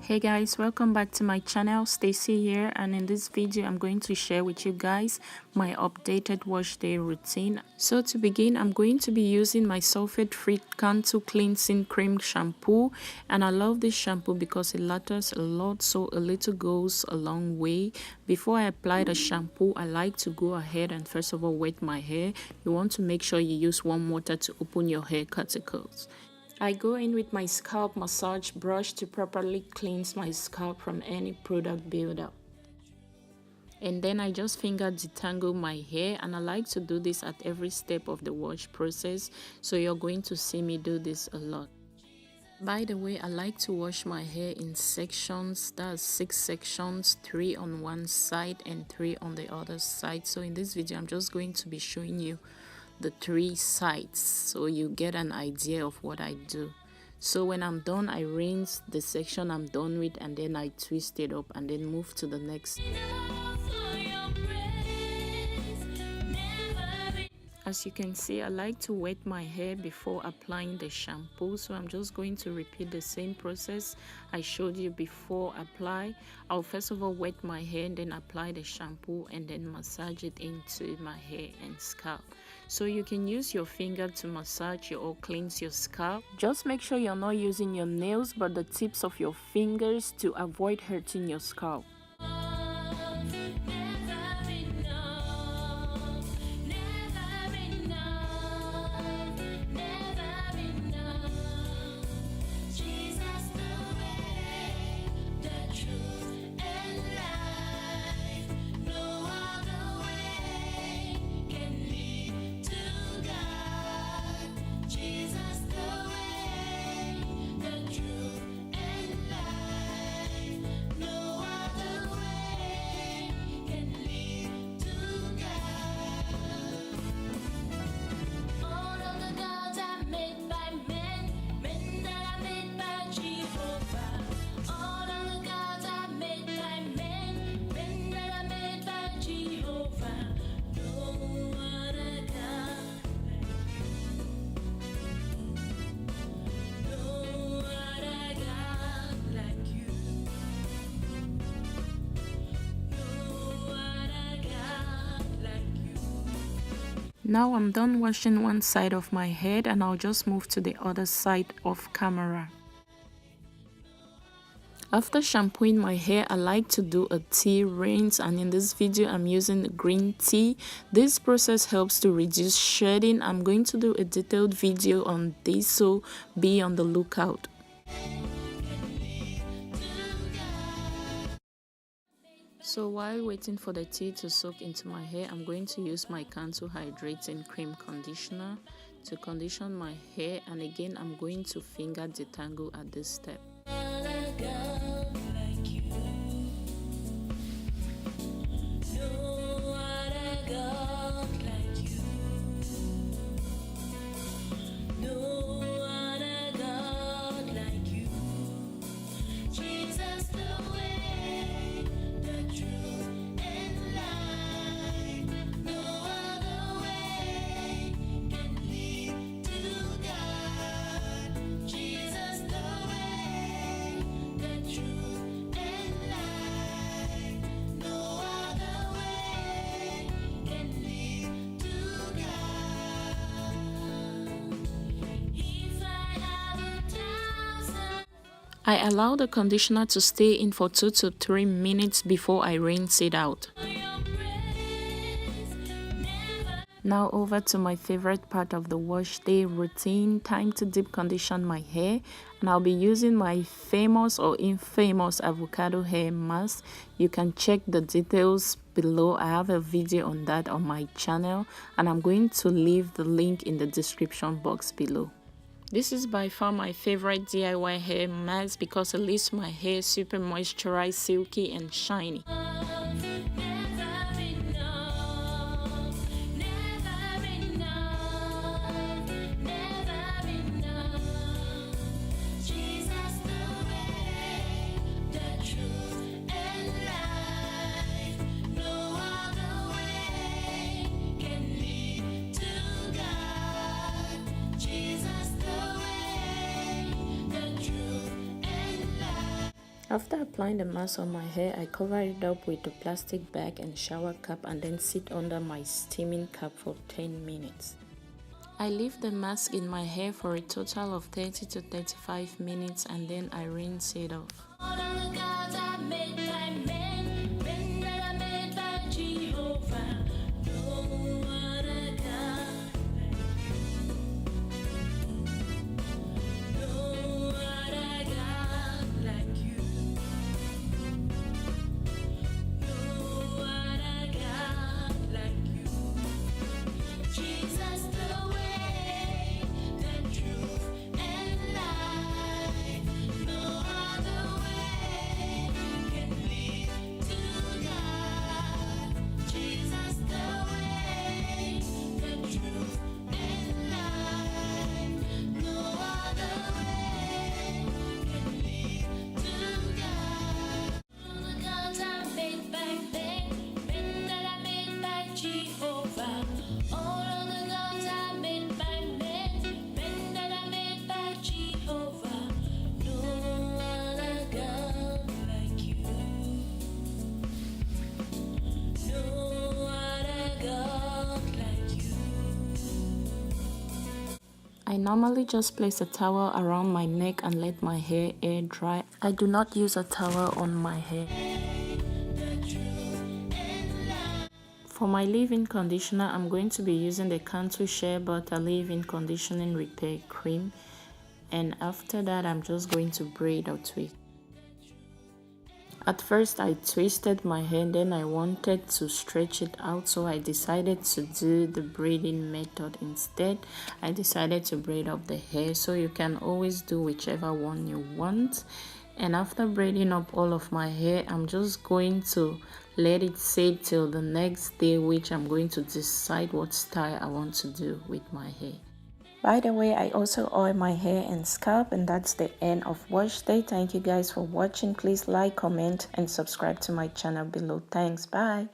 Hey guys, welcome back to my channel. Stacy here, and in this video I'm going to share with you guys my updated wash day routine. So to begin, I'm going to be using my sulfate free Cantu cleansing cream shampoo, and I love this shampoo because it lathers a lot, so a little goes a long way. Before I apply the shampoo, I like to go ahead and first of all wet my hair. You want to make sure you use warm water to open your hair cuticles. I go in with my scalp massage brush to properly cleanse my scalp from any product buildup. And then I just finger detangle my hair, and I like to do this at every step of the wash process, so you're going to see me do this a lot. By the way, I like to wash my hair in sections. That's 6 sections, 3 on one side and 3 on the other side. So in this video I'm just going to be showing you the 3 sides so you get an idea of what I do. So when I'm done, I rinse the section I'm done with, and then I twist it up and then move to the next. As you can see, I like to wet my hair before applying the shampoo, so I'm just going to repeat the same process I showed you before apply. I'll first of all wet my hair and then apply the shampoo and then massage it into my hair and scalp. So you can use your finger to massage or cleanse your scalp. Just make sure you're not using your nails but the tips of your fingers to avoid hurting your scalp. Now I'm done washing one side of my head, and I'll just move to the other side off camera. After shampooing my hair, I like to do a tea rinse, and in this video I'm using green tea. This process helps to reduce shedding. I'm going to do a detailed video on this, so be on the lookout. So while waiting for the tea to soak into my hair, I'm going to use my Cantu hydrating cream conditioner to condition my hair, and again I'm going to finger detangle at this step. I allow the conditioner to stay in for 2 to 3 minutes before I rinse it out. Now over to my favorite part of the wash day routine, time to deep condition my hair, and I'll be using my famous or infamous avocado hair mask. You can check the details below. I have a video on that on my channel, and I'm going to leave the link in the description box below. This is by far my favorite DIY hair mask because it leaves my hair super moisturized, silky and shiny. After applying the mask on my hair, I cover it up with a plastic bag and shower cap and then sit under my steaming cap for 10 minutes. I leave the mask in my hair for a total of 30 to 35 minutes and then I rinse it off. I normally just place a towel around my neck and let my hair air dry. I do not use a towel on my hair. For my leave-in conditioner, I'm going to be using the Cantu Shea Butter Leave-in Conditioning Repair Cream. And after that, I'm just going to braid or twist. At first I twisted my hair, then I wanted to stretch it out, so I decided to do the braiding method instead. I decided to braid up the hair, so you can always do whichever one you want. And after braiding up all of my hair, I'm just going to let it sit till the next day, which I'm going to decide what style I want to do with my hair. By the way, I also oil my hair and scalp, and that's the end of wash day. Thank you guys for watching. Please like, comment and subscribe to my channel below. Thanks. Bye.